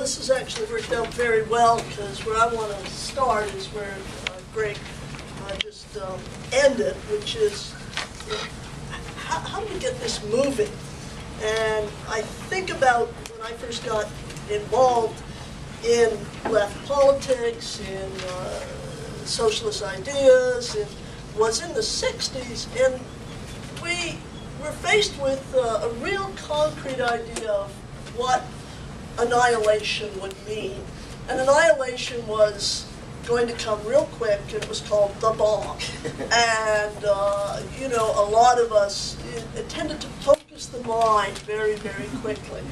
this has actually worked out very well, because where I want to start is where Greg just ended, which is how do we get this moving? And I think about when I first got involved in left politics, in socialist ideas, and was in the 60s, and we were faced with a real concrete idea of what annihilation would mean. And annihilation was going to come real quick, and it was called the bomb. And, you know, a lot of us, it tended to focus the mind very, very quickly.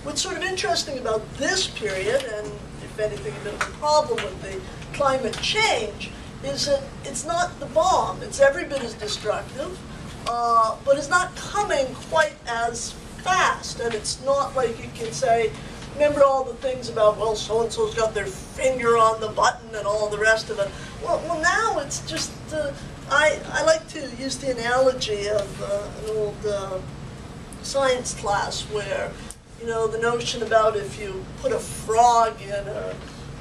What's sort of interesting about this period, and if anything, a bit of a problem with the climate change, is that it's not the bomb. It's every bit as destructive, but it's not coming quite as fast. And it's not like you can say, remember all the things about, well, so-and-so's got their finger on the button and all the rest of it. Well now it's just, I like to use the analogy of an old science class where, you know, the notion about if you put a frog in a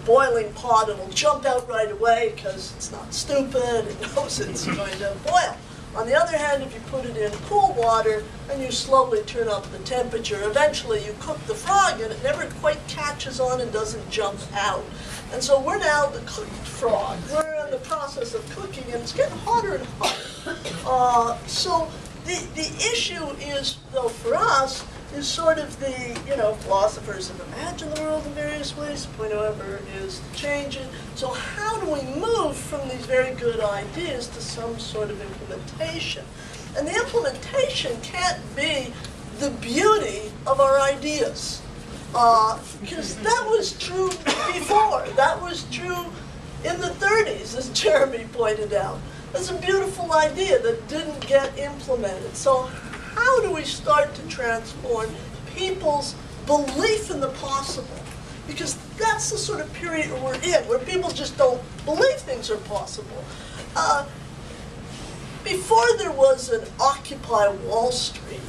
boiling pot, it'll jump out right away because it's not stupid, it knows it's going to boil. On the other hand, if you put it in cool water and you slowly turn up the temperature, eventually you cook the frog and it never quite catches on and doesn't jump out. And so we're now the cooked frog. We're in the process of cooking and it's getting hotter and hotter. So the issue is, though, for us, is sort of the, you know, philosophers have imagined the world in various ways. The point, however, is to change it. So how do we move from these very good ideas to some sort of implementation? And the implementation can't be the beauty of our ideas. Because that was true before. That was true in the 30s, as Jeremy pointed out. That's a beautiful idea that didn't get implemented. So how do we start to transform people's belief in the possible? Because that's the sort of period we're in, where people just don't believe things are possible. Before there was an Occupy Wall Street,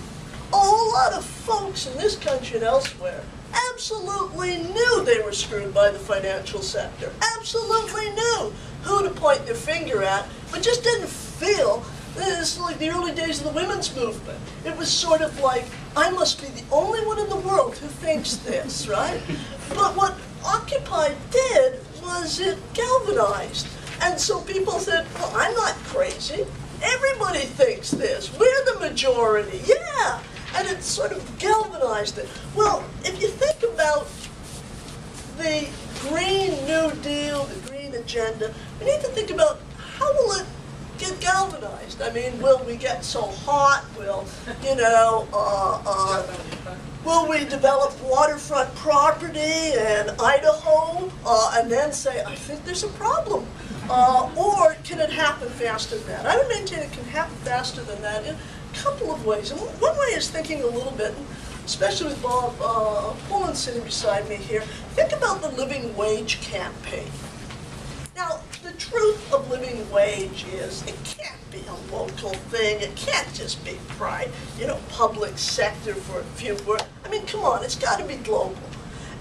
a whole lot of folks in this country and elsewhere absolutely knew they were screwed by the financial sector, absolutely knew who to point their finger at, but just didn't feel. It's like the early days of the women's movement. It was sort of like, I must be the only one in the world who thinks this, right? But what Occupy did was it galvanized. And so people said, well, I'm not crazy. Everybody thinks this. We're the majority, yeah. And it sort of galvanized it. Well, if you think about the Green New Deal, the Green Agenda, we need to think about how will it get galvanized. I mean, will we get so hot? Will, you know, will we develop waterfront property in Idaho and then say, I think there's a problem? Or can it happen faster than that? I would maintain it can happen faster than that in a couple of ways. And one way is thinking a little bit, especially with Bob Pullen sitting beside me here, think about the living wage campaign. Now, the truth of living wage is it can't be a local thing. It can't just be public sector for a few work. I mean, come on, it's got to be global.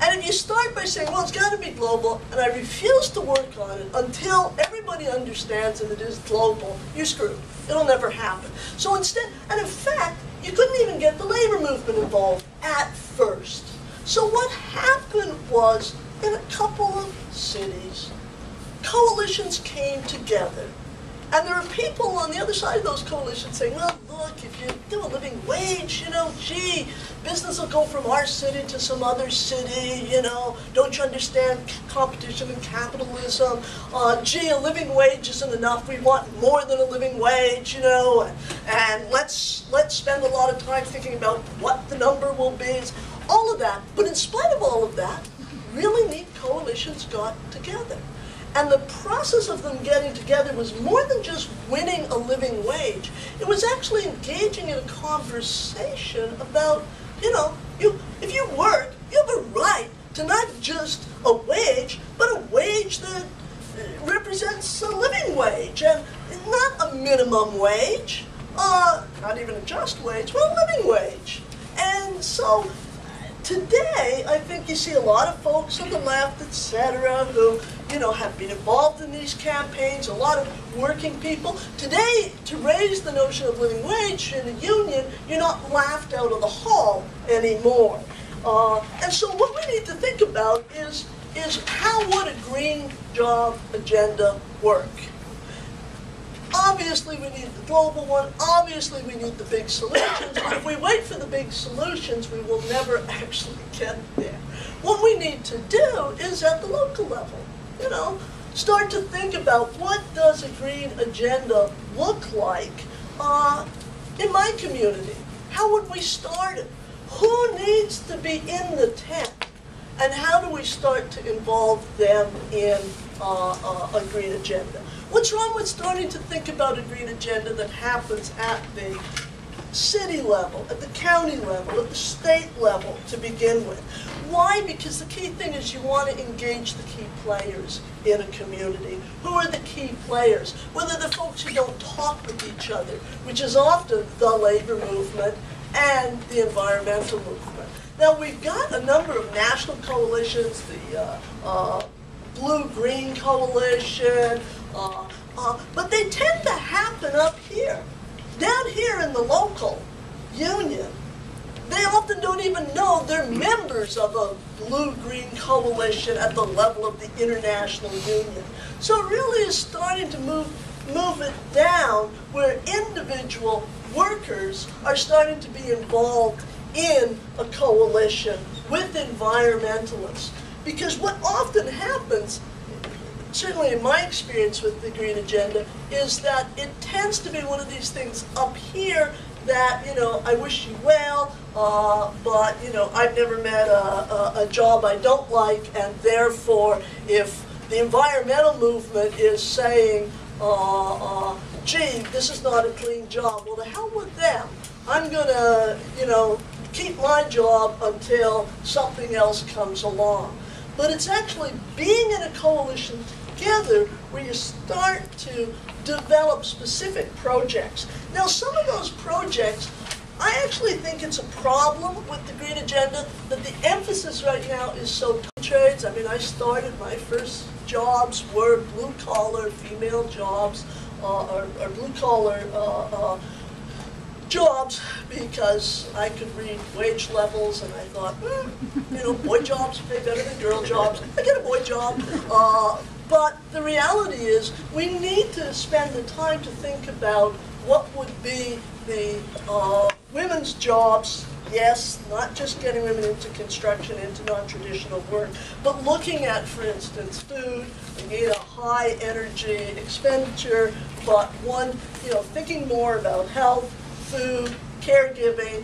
And if you start by saying, well, it's got to be global, and I refuse to work on it until everybody understands that it is global, you're screwed. It'll never happen. So instead, and in fact, you couldn't even get the labor movement involved at first. So what happened was, in a couple of cities, coalitions came together. And there are people on the other side of those coalitions saying, well, look, if you do a living wage, you know, gee, business will go from our city to some other city, you know, don't you understand competition and capitalism? Gee, a living wage isn't enough, we want more than a living wage, you know, and let's spend a lot of time thinking about what the number will be. All of that, but in spite of all of that, really neat coalitions got together. And the process of them getting together was more than just winning a living wage. It was actually engaging in a conversation about, you know, if you work, you have a right to not just a wage, but a wage that represents a living wage. And not a minimum wage, not even a just wage, but a living wage. And so Today, I think you see a lot of folks on the left, etc., who, have been involved in these campaigns, a lot of working people. Today, to raise the notion of living wage in a union, you're not laughed out of the hall anymore. And so what we need to think about is how would a green job agenda work? Obviously, we need the global one. Obviously, we need the big solutions. But if we wait for the big solutions, we will never actually get there. What we need to do is at the local level, start to think about what does a green agenda look like in my community? How would we start it? Who needs to be in the tent? And how do we start to involve them in a green agenda? What's wrong with starting to think about a green agenda that happens at the city level, at the county level, at the state level to begin with? Why? Because the key thing is you want to engage the key players in a community. Who are the key players? Whether the folks who don't talk with each other, which is often the labor movement and the environmental movement. Now, we've got a number of national coalitions, the Blue-Green Coalition, but they tend to happen up here. Down here in the local union, they often don't even know they're members of a Blue-Green Coalition at the level of the international union. So it really is starting to move it down where individual workers are starting to be involved in a coalition with environmentalists. Because what often happens, certainly in my experience with the Green Agenda, is that it tends to be one of these things up here that, I wish you well, but, I've never met a job I don't like, and therefore, if the environmental movement is saying, gee, this is not a clean job, well, to hell with them. I'm going to, keep my job until something else comes along. But it's actually being in a coalition together where you start to develop specific projects. Now, some of those projects, I actually think it's a problem with the Green Agenda that the emphasis right now is so trades. I mean, I started, my first jobs were blue-collar female jobs, or blue-collar jobs, because I could read wage levels, and I thought, boy jobs pay better than girl jobs. I get a boy job. But the reality is, we need to spend the time to think about what would be the women's jobs. Yes, not just getting women into construction, into non-traditional work, but looking at, for instance, food. We need a high energy expenditure, but one, thinking more about health, food, caregiving,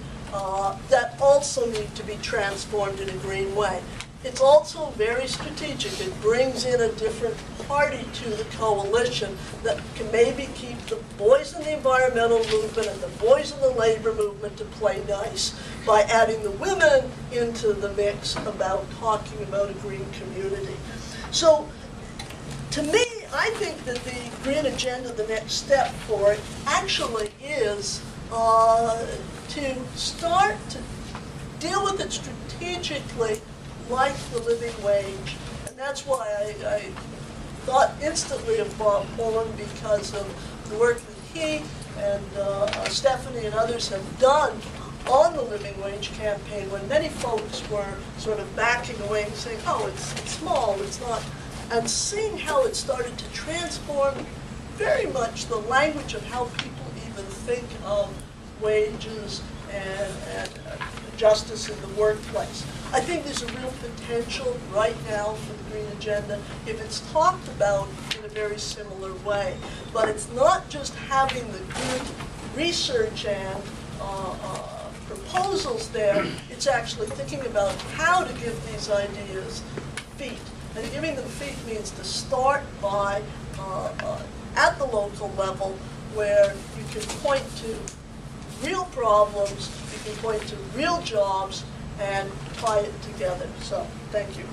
that also need to be transformed in a green way. It's also very strategic. It brings in a different party to the coalition that can maybe keep the boys in the environmental movement and the boys in the labor movement to play nice by adding the women into the mix about talking about a green community. So, to me, I think that the Green Agenda, the next step for it, actually is to start to deal with it strategically like the living wage. And that's why I thought instantly of Bob Pullen, because of the work that he and Stephanie and others have done on the living wage campaign, when many folks were sort of backing away and saying, oh, it's small, it's not, and seeing how it started to transform very much the language of how people even think of wages and justice in the workplace. I think there's a real potential right now for the Green Agenda if it's talked about in a very similar way. But it's not just having the good research and proposals there, it's actually thinking about how to give these ideas feet. And giving them feet means to start by, at the local level, where you can point to real problems, you can point to real jobs, and tie it together. So, thank you.